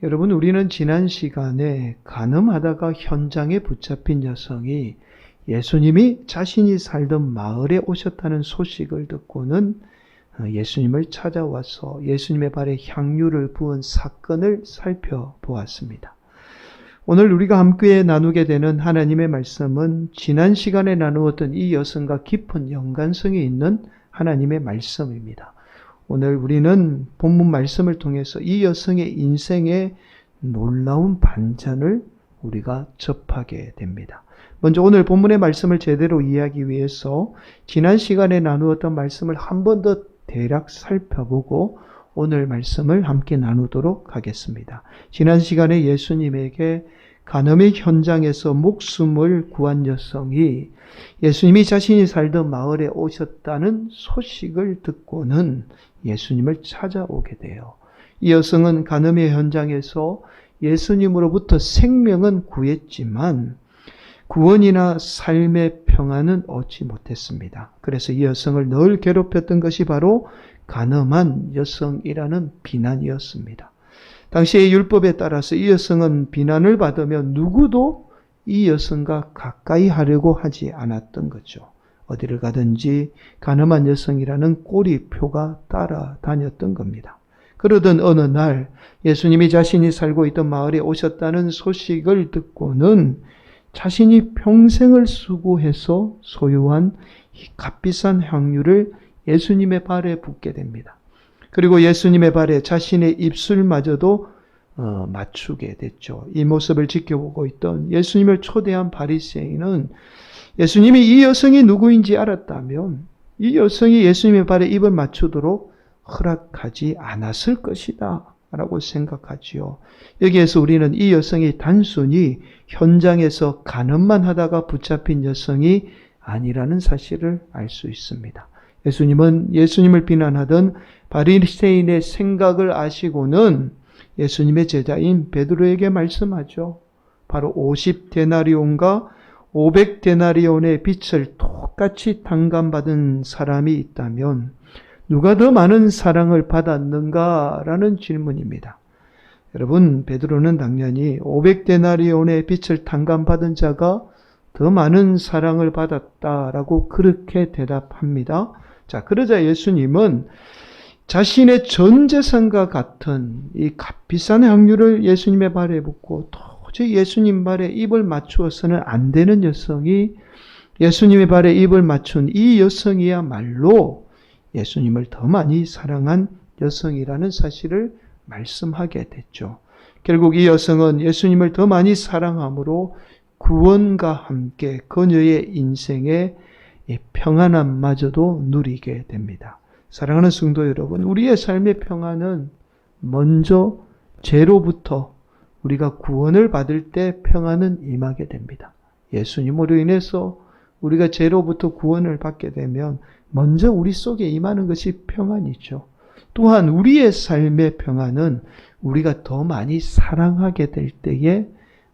여러분, 우리는 지난 시간에 간음하다가 현장에 붙잡힌 여성이 예수님이 자신이 살던 마을에 오셨다는 소식을 듣고는 예수님을 찾아와서 예수님의 발에 향유를 부은 사건을 살펴보았습니다. 오늘 우리가 함께 나누게 되는 하나님의 말씀은 지난 시간에 나누었던 이 여성과 깊은 연관성이 있는 하나님의 말씀입니다. 오늘 우리는 본문 말씀을 통해서 이 여성의 인생의 놀라운 반전을 우리가 접하게 됩니다. 먼저 오늘 본문의 말씀을 제대로 이해하기 위해서 지난 시간에 나누었던 말씀을 한 번 더 대략 살펴보고 오늘 말씀을 함께 나누도록 하겠습니다. 지난 시간에 예수님에게 간음의 현장에서 목숨을 구한 여성이 예수님이 자신이 살던 마을에 오셨다는 소식을 듣고는 예수님을 찾아오게 돼요. 이 여성은 간음의 현장에서 예수님으로부터 생명은 구했지만 구원이나 삶의 평안은 얻지 못했습니다. 그래서 이 여성을 늘 괴롭혔던 것이 바로 간음한 여성이라는 비난이었습니다. 당시의 율법에 따라서 이 여성은 비난을 받으며 누구도 이 여성과 가까이 하려고 하지 않았던 거죠. 어디를 가든지 간음한 여성이라는 꼬리표가 따라다녔던 겁니다. 그러던 어느 날 예수님이 자신이 살고 있던 마을에 오셨다는 소식을 듣고는 자신이 평생을 수고해서 소유한 값비싼 향유를 예수님의 발에 붓게 됩니다. 그리고 예수님의 발에 자신의 입술마저도 맞추게 됐죠. 이 모습을 지켜보고 있던 예수님을 초대한 바리새인은 예수님이 이 여성이 누구인지 알았다면 이 여성이 예수님의 발에 입을 맞추도록 허락하지 않았을 것이다 라고 생각하지요. 여기에서 우리는 이 여성이 단순히 현장에서 간음만 하다가 붙잡힌 여성이 아니라는 사실을 알 수 있습니다. 예수님은 예수님을 비난하던 바리새인의 생각을 아시고는 예수님의 제자인 베드로에게 말씀하죠. 바로 50데나리온과 500데나리온의 빚을 똑같이 탕감받은 사람이 있다면 누가 더 많은 사랑을 받았는가라는 질문입니다. 여러분, 베드로는 당연히 500데나리온의 빚을 탕감받은 자가 더 많은 사랑을 받았다라고 그렇게 대답합니다. 자, 그러자 예수님은 자신의 전 재산과 같은 이 값비싼 향유를 예수님의 발에 붓고 도저히 예수님 발에 입을 맞추어서는 안 되는 여성이 예수님의 발에 입을 맞춘 이 여성이야말로 예수님을 더 많이 사랑한 여성이라는 사실을 말씀하게 됐죠. 결국 이 여성은 예수님을 더 많이 사랑함으로 구원과 함께 그녀의 인생의 평안함마저도 누리게 됩니다. 사랑하는 성도 여러분, 우리의 삶의 평안은 먼저 죄로부터 우리가 구원을 받을 때 평안은 임하게 됩니다. 예수님으로 인해서 우리가 죄로부터 구원을 받게 되면 먼저 우리 속에 임하는 것이 평안이죠. 또한 우리의 삶의 평안은 우리가 더 많이 사랑하게 될 때에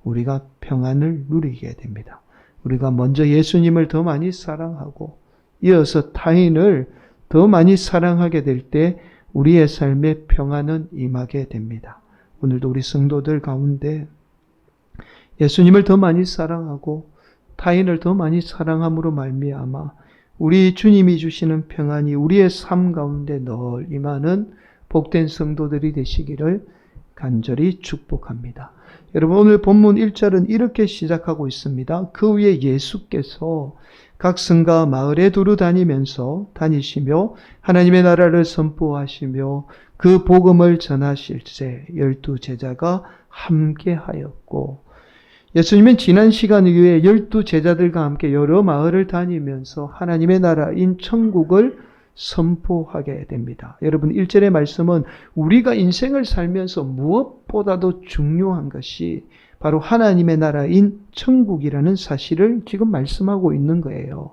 우리가 평안을 누리게 됩니다. 우리가 먼저 예수님을 더 많이 사랑하고 이어서 타인을 더 많이 사랑하게 될 때 우리의 삶의 평안은 임하게 됩니다. 오늘도 우리 성도들 가운데 예수님을 더 많이 사랑하고 타인을 더 많이 사랑함으로 말미암아 우리 주님이 주시는 평안이 우리의 삶 가운데 늘 임하는 복된 성도들이 되시기를 간절히 축복합니다. 여러분, 오늘 본문 1절은 이렇게 시작하고 있습니다. 그 후에 예수께서 각 성과 마을에 두루 다니시며 하나님의 나라를 선포하시며 그 복음을 전하실세 12 제자가 함께하였고, 예수님은 지난 시간 이후에 12 제자들과 함께 여러 마을을 다니면서 하나님의 나라인 천국을 선포하게 됩니다. 여러분, 1절의 말씀은 우리가 인생을 살면서 무엇보다도 중요한 것이 바로 하나님의 나라인 천국이라는 사실을 지금 말씀하고 있는 거예요.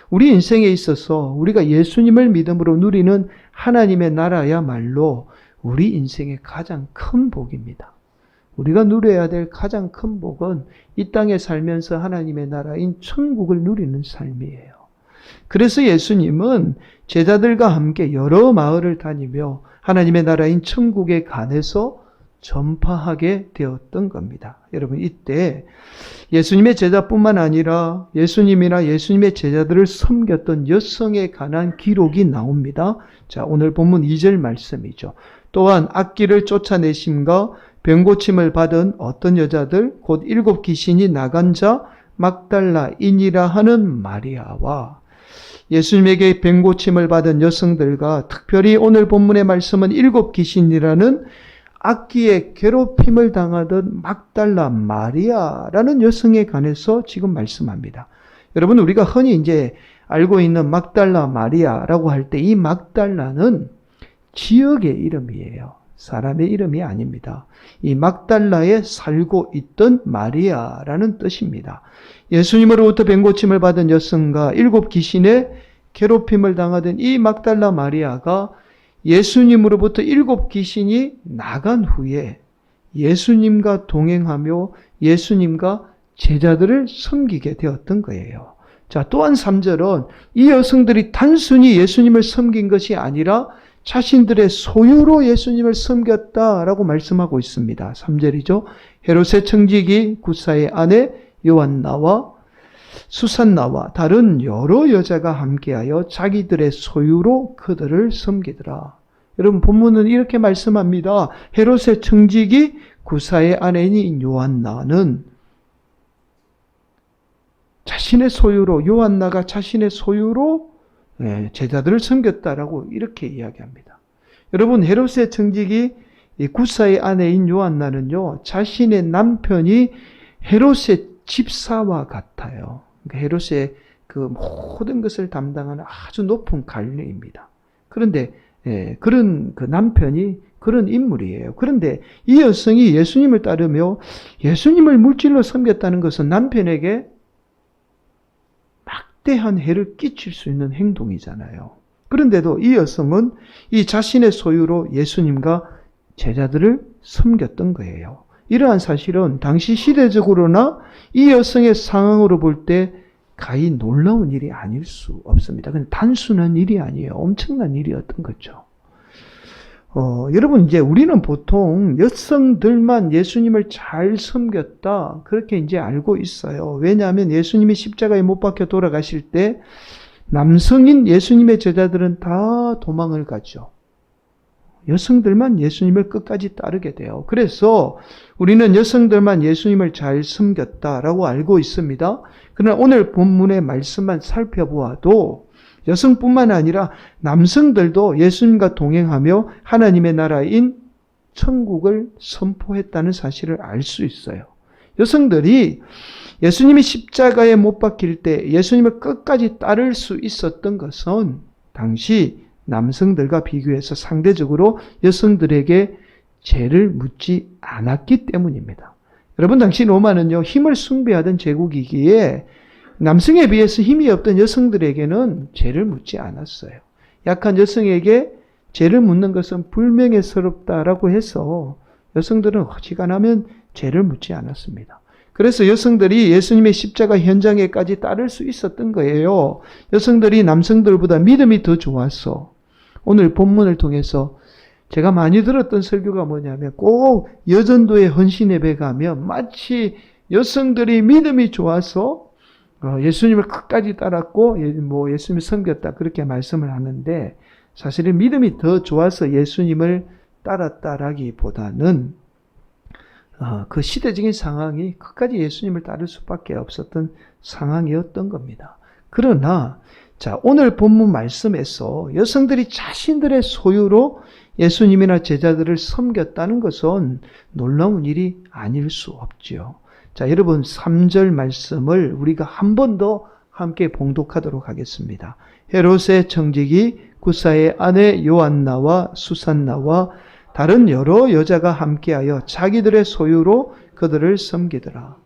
우리 인생에 있어서 우리가 예수님을 믿음으로 누리는 하나님의 나라야말로 우리 인생의 가장 큰 복입니다. 우리가 누려야 될 가장 큰 복은 이 땅에 살면서 하나님의 나라인 천국을 누리는 삶이에요. 그래서 예수님은 제자들과 함께 여러 마을을 다니며 하나님의 나라인 천국에 관해서 전파하게 되었던 겁니다. 여러분, 이때 예수님의 제자뿐만 아니라 예수님이나 예수님의 제자들을 섬겼던 여성에 관한 기록이 나옵니다. 자, 오늘 본문 2절 말씀이죠. 또한 악귀를 쫓아내심과 병고침을 받은 어떤 여자들 곧 7 귀신이 나간 자 막달라인이라 하는 마리아와 예수님에게 병고침을 받은 여성들과 특별히 오늘 본문의 말씀은 7 귀신이라는 악귀의 괴롭힘을 당하던 막달라 마리아라는 여성에 관해서 지금 말씀합니다. 여러분, 우리가 흔히 이제 알고 있는 막달라 마리아라고 할 때 이 막달라는 지역의 이름이에요. 사람의 이름이 아닙니다. 이 막달라에 살고 있던 마리아라는 뜻입니다. 예수님으로부터 병고침을 받은 여성과 7 귀신의 괴롭힘을 당하던 이 막달라 마리아가 예수님으로부터 7 귀신이 나간 후에 예수님과 동행하며 예수님과 제자들을 섬기게 되었던 거예요. 자, 또한 3절은 이 여성들이 단순히 예수님을 섬긴 것이 아니라 자신들의 소유로 예수님을 섬겼다라고 말씀하고 있습니다. 3절이죠. 헤롯의 청지기 구사의 아내 요한나와 수산나와 다른 여러 여자가 함께하여 자기들의 소유로 그들을 섬기더라. 여러분, 본문은 이렇게 말씀합니다. 헤롯의 청지기 구사의 아내인 요한나는 자신의 소유로, 요한나가 자신의 소유로 제자들을 섬겼다라고 이렇게 이야기합니다. 여러분, 헤롯의 청지기 구사의 아내인 요한나는요, 자신의 남편이 헤롯의 집사와 같아요. 그러니까 헤롯의 그 모든 것을 담당하는 아주 높은 관리입니다. 그런데 그런 그 남편이 그런 인물이에요. 그런데 이 여성이 예수님을 따르며 예수님을 물질로 섬겼다는 것은 남편에게 막대한 해를 끼칠 수 있는 행동이잖아요. 그런데도 이 여성은 이 자신의 소유로 예수님과 제자들을 섬겼던 거예요. 이러한 사실은 당시 시대적으로나 이 여성의 상황으로 볼 때 가히 놀라운 일이 아닐 수 없습니다. 근데 단순한 일이 아니에요. 엄청난 일이었던 거죠. 여러분, 이제 우리는 보통 여성들만 예수님을 잘 섬겼다, 그렇게 이제 알고 있어요. 왜냐하면 예수님이 십자가에 못 박혀 돌아가실 때 남성인 예수님의 제자들은 다 도망을 가죠. 여성들만 예수님을 끝까지 따르게 돼요. 그래서 우리는 여성들만 예수님을 잘 섬겼다라고 알고 있습니다. 그러나 오늘 본문의 말씀만 살펴보아도 여성뿐만 아니라 남성들도 예수님과 동행하며 하나님의 나라인 천국을 선포했다는 사실을 알 수 있어요. 여성들이 예수님이 십자가에 못 박힐 때 예수님을 끝까지 따를 수 있었던 것은 당시 남성들과 비교해서 상대적으로 여성들에게 죄를 묻지 않았기 때문입니다. 여러분, 당시 로마는요, 힘을 숭배하던 제국이기에 남성에 비해서 힘이 없던 여성들에게는 죄를 묻지 않았어요. 약한 여성에게 죄를 묻는 것은 불명예스럽다라고 해서 여성들은 어지간하면 죄를 묻지 않았습니다. 그래서 여성들이 예수님의 십자가 현장에까지 따를 수 있었던 거예요. 여성들이 남성들보다 믿음이 더 좋았어. 오늘 본문을 통해서 제가 많이 들었던 설교가 뭐냐면 꼭 여전도의 헌신 예배 가면 마치 여성들이 믿음이 좋아서 예수님을 끝까지 따랐고 예수님을 섬겼다, 그렇게 말씀을 하는데, 사실은 믿음이 더 좋아서 예수님을 따랐다라기보다는 그 시대적인 상황이 끝까지 예수님을 따를 수밖에 없었던 상황이었던 겁니다. 그러나 자, 오늘 본문 말씀에서 여성들이 자신들의 소유로 예수님이나 제자들을 섬겼다는 것은 놀라운 일이 아닐 수 없지요. 자, 여러분, 3절 말씀을 우리가 한 번 더 함께 봉독하도록 하겠습니다. 헤롯의 청지기 구사의 아내 요한나와 수산나와 다른 여러 여자가 함께하여 자기들의 소유로 그들을 섬기더라.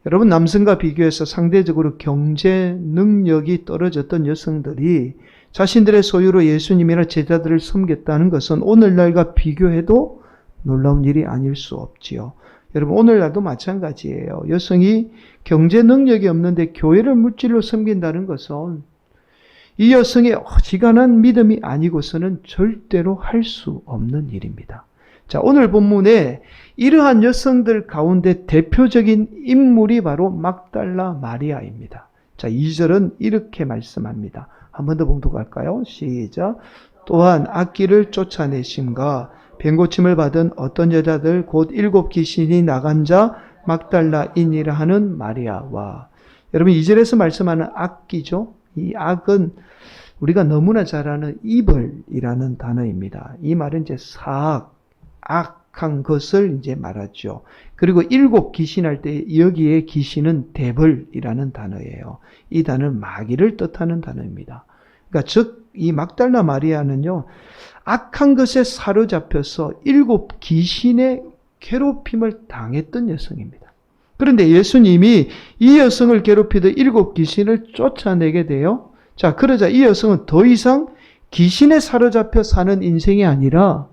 여러분, 남성과 비교해서 상대적으로 경제 능력이 떨어졌던 여성들이 자신들의 소유로 예수님이나 제자들을 섬겼다는 것은 오늘날과 비교해도 놀라운 일이 아닐 수 없지요. 여러분, 오늘날도 마찬가지예요. 여성이 경제 능력이 없는데 교회를 물질로 섬긴다는 것은 이 여성의 어지간한 믿음이 아니고서는 절대로 할 수 없는 일입니다. 자, 오늘 본문에 이러한 여성들 가운데 대표적인 인물이 바로 막달라 마리아입니다. 자, 2절은 이렇게 말씀합니다. 한 번 더 봉독할까요? 시작. 또한 악기를 쫓아내심과 병고침을 받은 어떤 여자들 곧 7 귀신이 나간 자 막달라인이라 하는 마리아와. 여러분 2절에서 말씀하는 악기죠. 이 악은 우리가 너무나 잘 아는 이벌이라는 단어입니다. 이 말은 이제 사악, 악한 것을 이제 말하죠. 그리고 7 귀신할 때 여기에 귀신은 데벌이라는 단어예요. 이 단어는 마귀를 뜻하는 단어입니다. 그러니까 즉 이 막달라 마리아는요, 악한 것에 사로잡혀서 7 귀신의 괴롭힘을 당했던 여성입니다. 그런데 예수님이 이 여성을 괴롭히던 7 귀신을 쫓아내게 돼요. 자, 그러자 이 여성은 더 이상 귀신에 사로잡혀 사는 인생이 아니라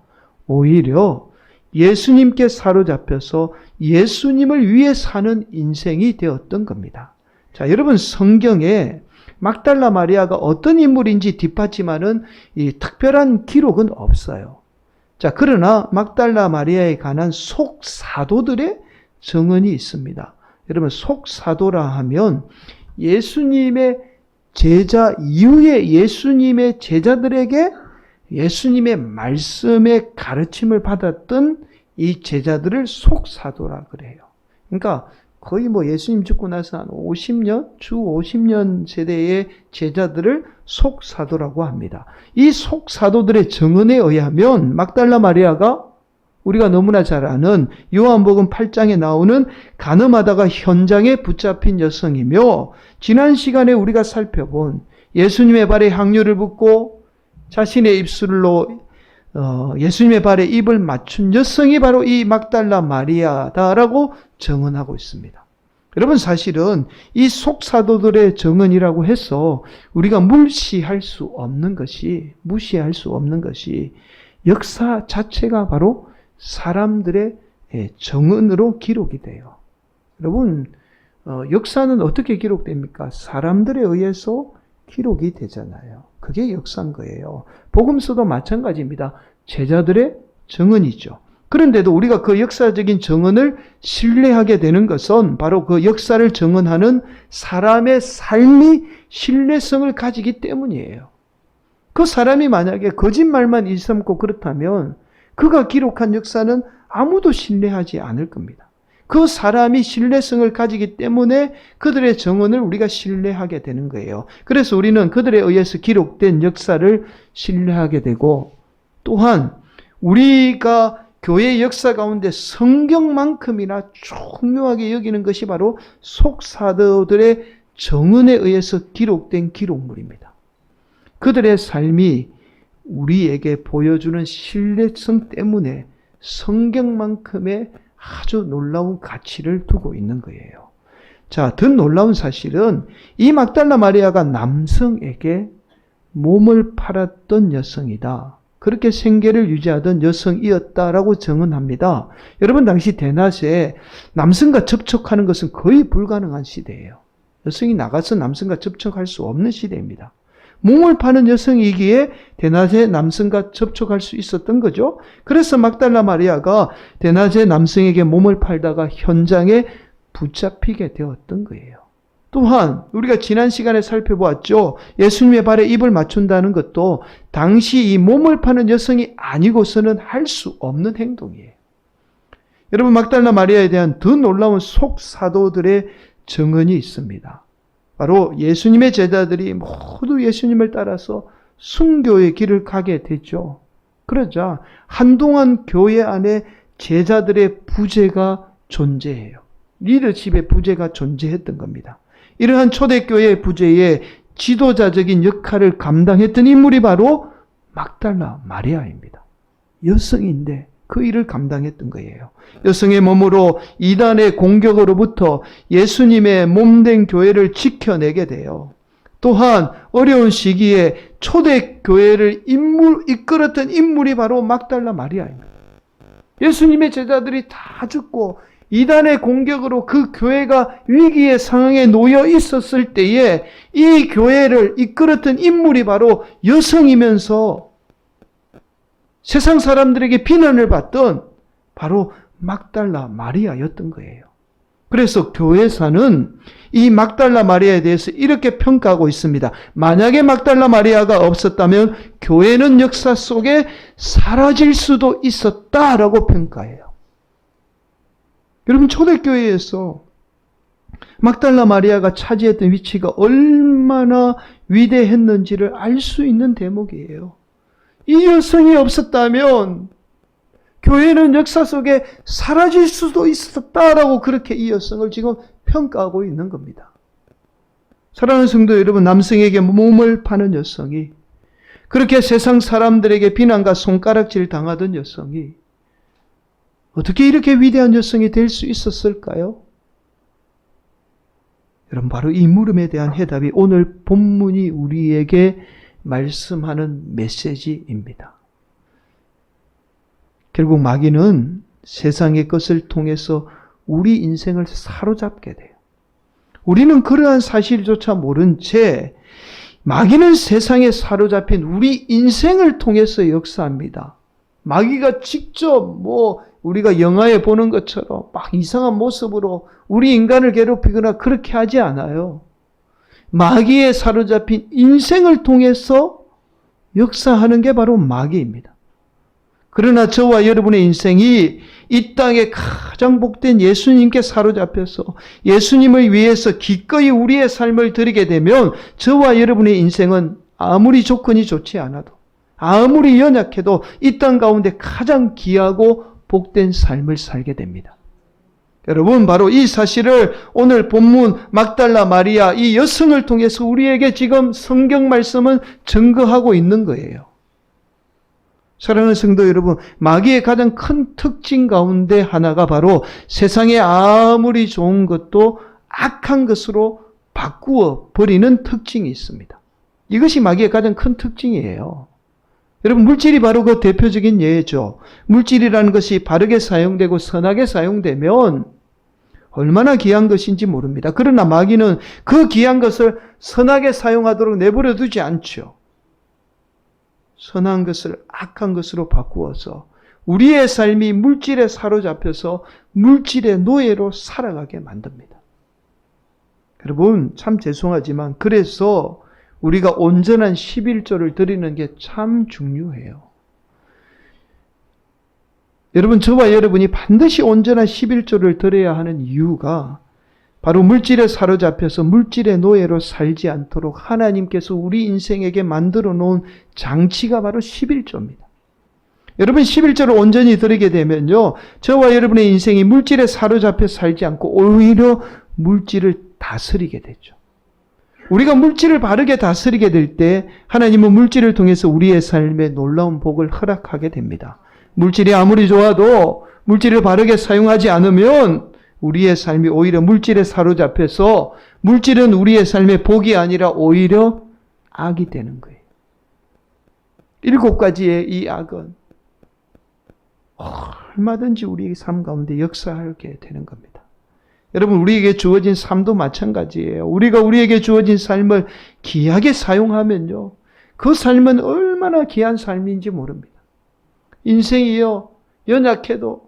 오히려 예수님께 사로잡혀서 예수님을 위해 사는 인생이 되었던 겁니다. 자, 여러분 성경에 막달라 마리아가 어떤 인물인지 뒷받침하는 이 특별한 기록은 없어요. 자, 그러나 막달라 마리아에 관한 속사도들의 증언이 있습니다. 여러분 속사도라 하면 예수님의 제자 이후에 예수님의 제자들에게 예수님의 말씀의 가르침을 받았던 이 제자들을 속사도라 그래요. 그러니까 거의 예수님 죽고 나서 한 50년, 주 50년 세대의 제자들을 속사도라고 합니다. 이 속사도들의 증언에 의하면 막달라 마리아가 우리가 너무나 잘 아는 요한복음 8장에 나오는 간음하다가 현장에 붙잡힌 여성이며, 지난 시간에 우리가 살펴본 예수님의 발에 향유를 붓고 자신의 입술로 예수님의 발에 입을 맞춘 여성이 바로 이 막달라 마리아다라고 증언하고 있습니다. 여러분 사실은 이 속사도들의 증언이라고 해서 우리가 무시할 수 없는 것이 역사 자체가 바로 사람들의 증언으로 기록이 돼요. 여러분 역사는 어떻게 기록됩니까? 사람들에 의해서 기록이 되잖아요. 그게 역사인 거예요. 복음서도 마찬가지입니다. 제자들의 증언이죠. 그런데도 우리가 그 역사적인 증언을 신뢰하게 되는 것은 바로 그 역사를 증언하는 사람의 삶이 신뢰성을 가지기 때문이에요. 그 사람이 만약에 거짓말만 일삼고 그렇다면 그가 기록한 역사는 아무도 신뢰하지 않을 겁니다. 그 사람이 신뢰성을 가지기 때문에 그들의 증언을 우리가 신뢰하게 되는 거예요. 그래서 우리는 그들에 의해서 기록된 역사를 신뢰하게 되고, 또한 우리가 교회의 역사 가운데 성경만큼이나 중요하게 여기는 것이 바로 속사도들의 증언에 의해서 기록된 기록물입니다. 그들의 삶이 우리에게 보여주는 신뢰성 때문에 성경만큼의 아주 놀라운 가치를 두고 있는 거예요. 자, 더 놀라운 사실은 이 막달라 마리아가 남성에게 몸을 팔았던 여성이다. 그렇게 생계를 유지하던 여성이었다라고 증언합니다. 여러분 당시 대낮에 남성과 접촉하는 것은 거의 불가능한 시대예요. 여성이 나가서 남성과 접촉할 수 없는 시대입니다. 몸을 파는 여성이기에 대낮에 남성과 접촉할 수 있었던 거죠. 그래서 막달라 마리아가 대낮에 남성에게 몸을 팔다가 현장에 붙잡히게 되었던 거예요. 또한 우리가 지난 시간에 살펴보았죠. 예수님의 발에 입을 맞춘다는 것도 당시 이 몸을 파는 여성이 아니고서는 할 수 없는 행동이에요. 여러분 막달라 마리아에 대한 더 놀라운 속사도들의 증언이 있습니다. 바로 예수님의 제자들이 모두 예수님을 따라서 순교의 길을 가게 됐죠. 그러자 한동안 교회 안에 제자들의 부재가 존재해요. 리더십의 부재가 존재했던 겁니다. 이러한 초대교회의 부재에 지도자적인 역할을 감당했던 인물이 바로 막달라 마리아입니다. 여성인데 그 일을 감당했던 거예요. 여성의 몸으로 이단의 공격으로부터 예수님의 몸된 교회를 지켜내게 돼요. 또한 어려운 시기에 초대교회를 이끌었던 인물이 바로 막달라 마리아입니다. 예수님의 제자들이 다 죽고 이단의 공격으로 그 교회가 위기의 상황에 놓여 있었을 때에 이 교회를 이끌었던 인물이 바로 여성이면서 세상 사람들에게 비난을 받던 바로 막달라 마리아였던 거예요. 그래서 교회사는 이 막달라 마리아에 대해서 이렇게 평가하고 있습니다. 만약에 막달라 마리아가 없었다면 교회는 역사 속에 사라질 수도 있었다라고 평가해요. 여러분, 초대교회에서 막달라 마리아가 차지했던 위치가 얼마나 위대했는지를 알 수 있는 대목이에요. 이 여성이 없었다면 교회는 역사 속에 사라질 수도 있었다라고 그렇게 이 여성을 지금 평가하고 있는 겁니다. 사랑하는 성도 여러분, 남성에게 몸을 파는 여성이, 그렇게 세상 사람들에게 비난과 손가락질 당하던 여성이 어떻게 이렇게 위대한 여성이 될 수 있었을까요? 여러분, 바로 이 물음에 대한 해답이 오늘 본문이 우리에게 말씀하는 메시지입니다. 결국 마귀는 세상의 것을 통해서 우리 인생을 사로잡게 돼요. 우리는 그러한 사실조차 모른 채 마귀는 세상에 사로잡힌 우리 인생을 통해서 역사합니다. 마귀가 직접 우리가 영화에 보는 것처럼 막 이상한 모습으로 우리 인간을 괴롭히거나 그렇게 하지 않아요. 마귀에 사로잡힌 인생을 통해서 역사하는 게 바로 마귀입니다. 그러나 저와 여러분의 인생이 이 땅에 가장 복된 예수님께 사로잡혀서 예수님을 위해서 기꺼이 우리의 삶을 드리게 되면 저와 여러분의 인생은 아무리 조건이 좋지 않아도, 아무리 연약해도 이 땅 가운데 가장 귀하고 복된 삶을 살게 됩니다. 여러분, 바로 이 사실을 오늘 본문 막달라 마리아 이 여성을 통해서 우리에게 지금 성경 말씀은 증거하고 있는 거예요. 사랑하는 성도 여러분, 마귀의 가장 큰 특징 가운데 하나가 바로 세상에 아무리 좋은 것도 악한 것으로 바꾸어 버리는 특징이 있습니다. 이것이 마귀의 가장 큰 특징이에요. 여러분, 물질이 바로 그 대표적인 예죠. 물질이라는 것이 바르게 사용되고 선하게 사용되면 얼마나 귀한 것인지 모릅니다. 그러나 마귀는 그 귀한 것을 선하게 사용하도록 내버려 두지 않죠. 선한 것을 악한 것으로 바꾸어서 우리의 삶이 물질에 사로잡혀서 물질의 노예로 살아가게 만듭니다. 여러분, 참 죄송하지만 그래서 우리가 온전한 11조를 드리는 게 참 중요해요. 여러분, 저와 여러분이 반드시 온전한 11조를 드려야 하는 이유가 바로 물질에 사로잡혀서 물질의 노예로 살지 않도록 하나님께서 우리 인생에게 만들어 놓은 장치가 바로 11조입니다. 여러분, 11조를 온전히 드리게 되면요, 저와 여러분의 인생이 물질에 사로잡혀 살지 않고 오히려 물질을 다스리게 되죠. 우리가 물질을 바르게 다스리게 될 때 하나님은 물질을 통해서 우리의 삶에 놀라운 복을 허락하게 됩니다. 물질이 아무리 좋아도 물질을 바르게 사용하지 않으면 우리의 삶이 오히려 물질에 사로잡혀서 물질은 우리의 삶의 복이 아니라 오히려 악이 되는 거예요. 7가지의 이 악은 얼마든지 우리의 삶 가운데 역사하게 되는 겁니다. 여러분, 우리에게 주어진 삶도 마찬가지예요. 우리가 우리에게 주어진 삶을 귀하게 사용하면요, 그 삶은 얼마나 귀한 삶인지 모릅니다. 인생이요, 연약해도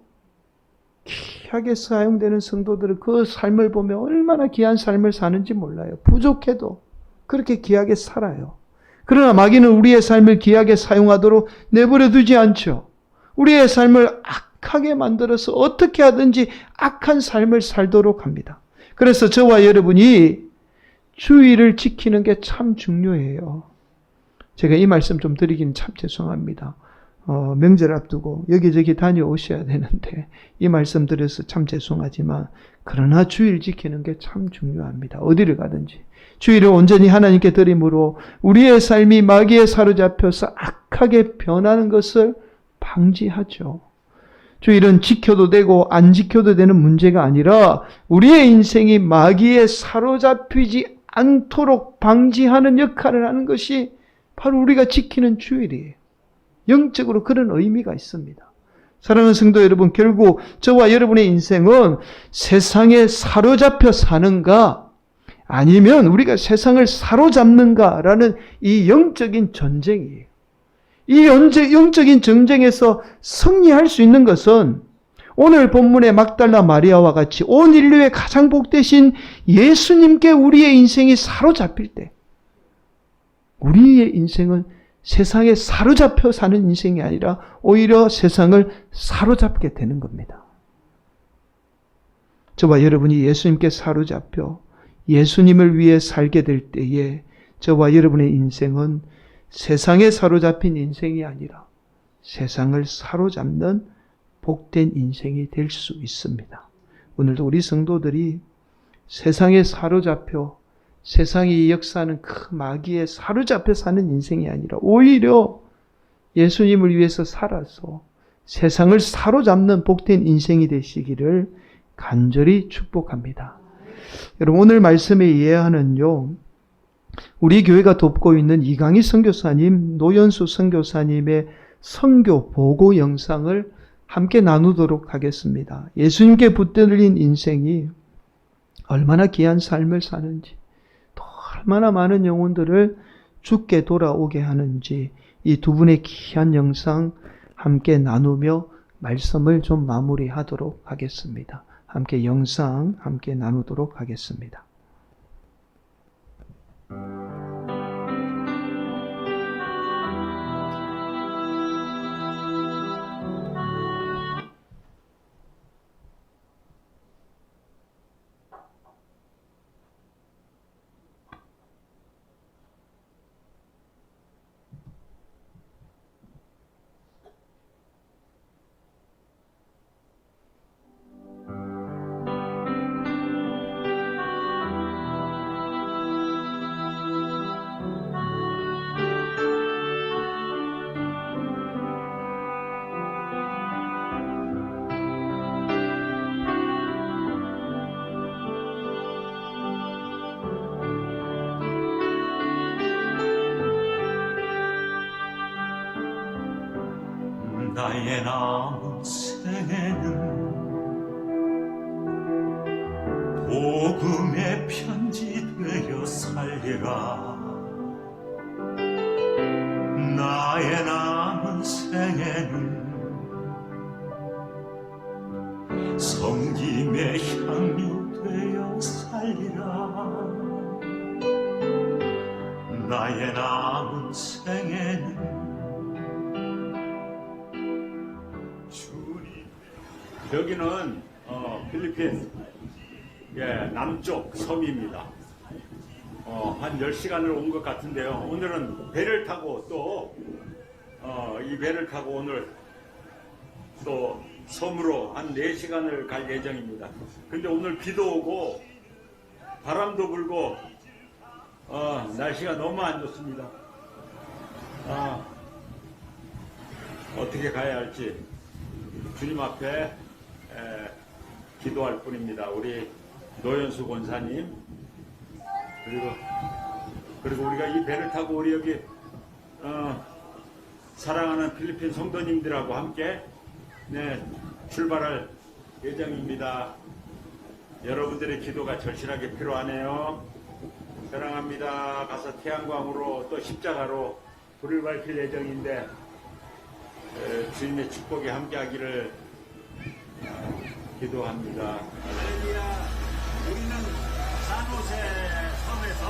귀하게 사용되는 성도들은 그 삶을 보면 얼마나 귀한 삶을 사는지 몰라요. 부족해도 그렇게 귀하게 살아요. 그러나 마귀는 우리의 삶을 귀하게 사용하도록 내버려 두지 않죠. 우리의 삶을 악하게 만들어서 어떻게 하든지 악한 삶을 살도록 합니다. 그래서 저와 여러분이 주의를 지키는 게 참 중요해요. 제가 이 말씀 좀 드리기는 참 죄송합니다. 명절 앞두고 여기저기 다녀오셔야 되는데 이 말씀 드려서 참 죄송하지만 그러나 주의를 지키는 게 참 중요합니다. 어디를 가든지 주의를 온전히 하나님께 드림으로 우리의 삶이 마귀에 사로잡혀서 악하게 변하는 것을 방지하죠. 주일은 지켜도 되고 안 지켜도 되는 문제가 아니라 우리의 인생이 마귀에 사로잡히지 않도록 방지하는 역할을 하는 것이 바로 우리가 지키는 주일이에요. 영적으로 그런 의미가 있습니다. 사랑하는 성도 여러분, 결국 저와 여러분의 인생은 세상에 사로잡혀 사는가 아니면 우리가 세상을 사로잡는가라는 이 영적인 전쟁이에요. 이 영적인 전쟁에서 승리할 수 있는 것은 오늘 본문의 막달라 마리아와 같이 온 인류의 가장 복되신 예수님께 우리의 인생이 사로잡힐 때, 우리의 인생은 세상에 사로잡혀 사는 인생이 아니라 오히려 세상을 사로잡게 되는 겁니다. 저와 여러분이 예수님께 사로잡혀 예수님을 위해 살게 될 때에 저와 여러분의 인생은 세상에 사로잡힌 인생이 아니라 세상을 사로잡는 복된 인생이 될 수 있습니다. 오늘도 우리 성도들이 세상에 사로잡혀 세상이 역사하는 그 마귀에 사로잡혀 사는 인생이 아니라 오히려 예수님을 위해서 살아서 세상을 사로잡는 복된 인생이 되시기를 간절히 축복합니다. 여러분, 오늘 말씀의 예하는요, 우리 교회가 돕고 있는 이강희 선교사님, 노연수 선교사님의 선교 보고 영상을 함께 나누도록 하겠습니다. 예수님께 붙들린 인생이 얼마나 귀한 삶을 사는지, 또 얼마나 많은 영혼들을 죽게 돌아오게 하는지 이 두 분의 귀한 영상 함께 나누며 말씀을 좀 마무리하도록 하겠습니다. 함께 영상 함께 나누도록 하겠습니다. 나의 남은 생에는 복음의 편지 되어 살리라. 나의 남은 생에는 섬김의 향유 되어 살리라. 나의 남은 생에는 여기는 필리핀 남쪽 섬입니다. 한 10시간을 온 것 같은데요. 오늘은 배를 타고 또 이 배를 타고 오늘 또 섬으로 한 4시간을 갈 예정입니다. 근데 오늘 비도 오고 바람도 불고 날씨가 너무 안 좋습니다. 어떻게 가야 할지 주님 앞에 기도할 뿐입니다. 우리 노연수 권사님 그리고 우리가 이 배를 타고 우리 여기 사랑하는 필리핀 성도님들하고 함께 출발할 예정입니다. 여러분들의 기도가 절실하게 필요하네요. 사랑합니다. 가서 태양광으로 또 십자가로 불을 밝힐 예정인데 주님의 축복이 함께하기를 기도합니다. 할렐루야. 우리는 산호세 섬에서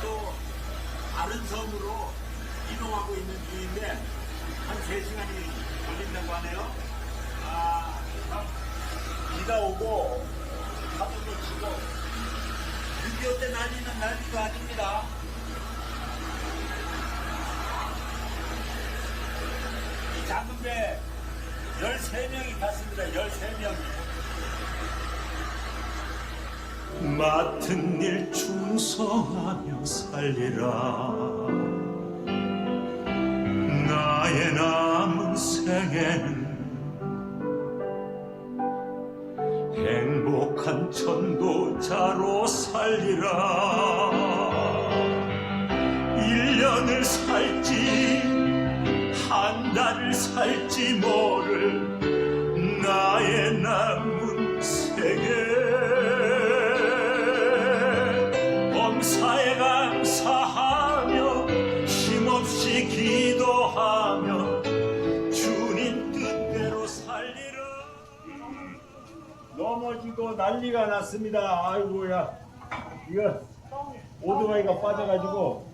또 다른 섬으로 이동하고 있는 중인데 한 3시간이 걸린다고 하네요. 비가 오고 파도도 치고 6.25 때 날리는 날비도 아닙니다. 이 작은 배 13명이 탔습니다. 13명이. 맡은 일 충성하며 살리라. 나의 남은 생에는 행복한 전도자로 살리라. 1년을 살지 한 달을 살지 모를 나의 남은 생에 범사에 감사하며 힘없이 기도하며 주님 뜻대로 살리라. 넘어지고 난리가 났습니다. 아이고야, 이거 오토바이가 빠져가지고,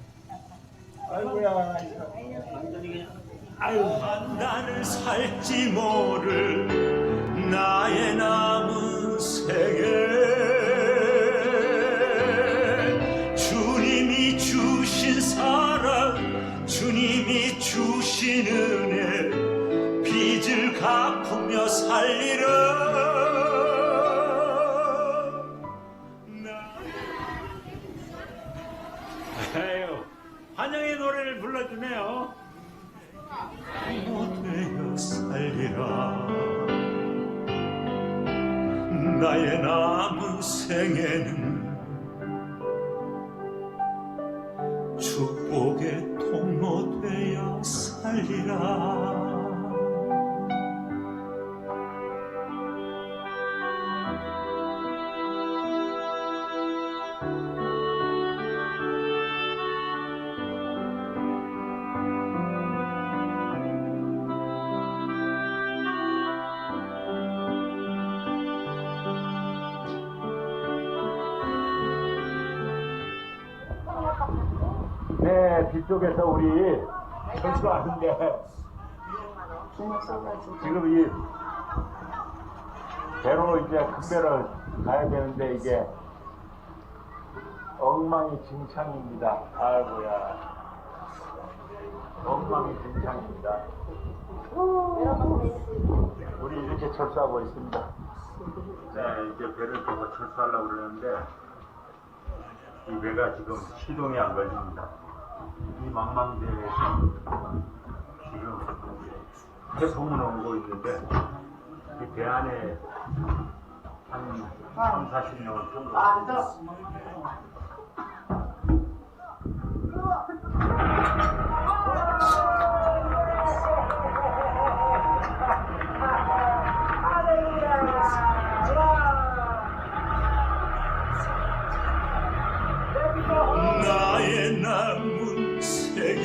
아이고야, 아유, 나를 살지 모를 나의 남은 생에 주님이 주신 사랑 주님이 주신 은혜 빚을 갚으며 살리라 아유, 환영의 노래를 불러주네요. 되어 살리라 나의 남은 생에는 축복의 통로 되어 살리라 네, 뒤쪽에서 우리 철수하는데 지금 이 배로 이제 금배를 가야 되는데 이게 엉망이진창입니다. 아이고야, 엉망이진창입니다. 우리 이렇게 철수하고 있습니다. 네, 이제 배를 타고 철수하려고 그러는데 이 배가 지금 시동이 안 걸립니다. 이 망망대해에서 지금 태풍은 오고 있는데 이 배 안에 한 3, 40명을 태우고 나의 남은 생에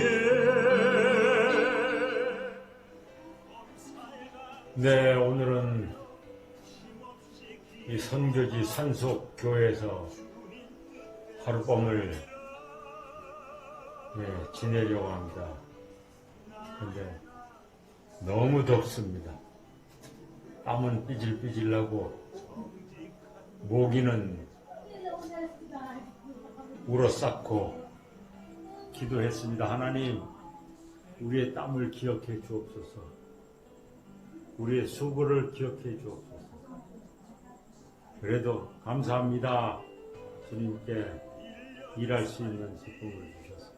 네, 오늘은 이 선교지 산속교회에서 하룻밤을 지내려고 합니다. 근데 너무 덥습니다. 땀은 삐질삐질 나고 모기는 울어쌌고 기도했습니다. 하나님, 우리의 땀을 기억해 주옵소서. 우리의 수고를 기억해 주옵소서. 그래도 감사합니다. 주님께 일할 수 있는 기쁨을 주셔서.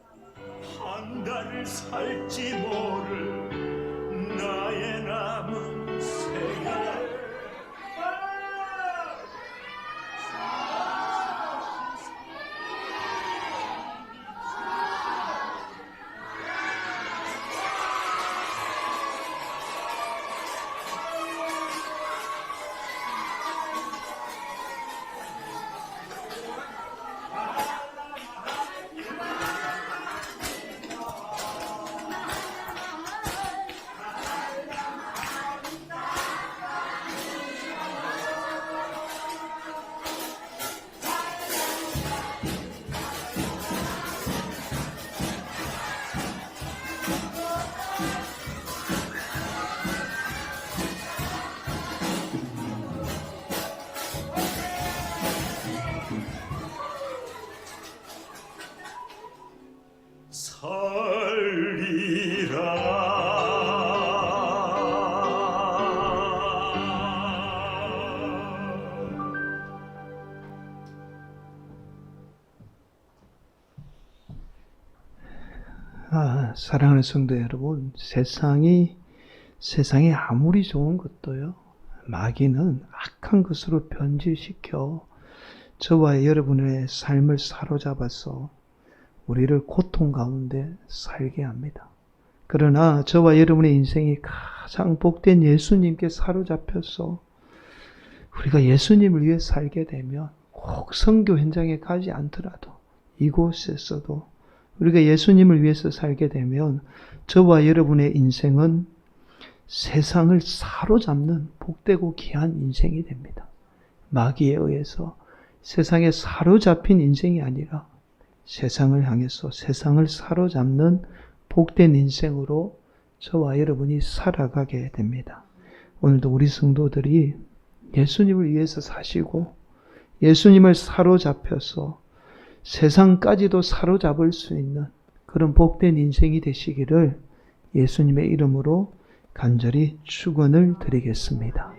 한 달을 살지 모를 나의 남은 생에 사랑하는 성도 여러분, 세상이 아무리 좋은 것도요, 마귀는 악한 것으로 변질시켜 저와 여러분의 삶을 사로잡아서 우리를 고통 가운데 살게 합니다. 그러나 저와 여러분의 인생이 가장 복된 예수님께 사로잡혀서 우리가 예수님을 위해 살게 되면 꼭 선교 현장에 가지 않더라도 이곳에서도 우리가 예수님을 위해서 살게 되면 저와 여러분의 인생은 세상을 사로잡는 복되고 귀한 인생이 됩니다. 마귀에 의해서 세상에 사로잡힌 인생이 아니라 세상을 향해서 세상을 사로잡는 복된 인생으로 저와 여러분이 살아가게 됩니다. 오늘도 우리 성도들이 예수님을 위해서 사시고 예수님을 사로잡혀서 세상까지도 사로잡을 수 있는 그런 복된 인생이 되시기를 예수님의 이름으로 간절히 축원을 드리겠습니다.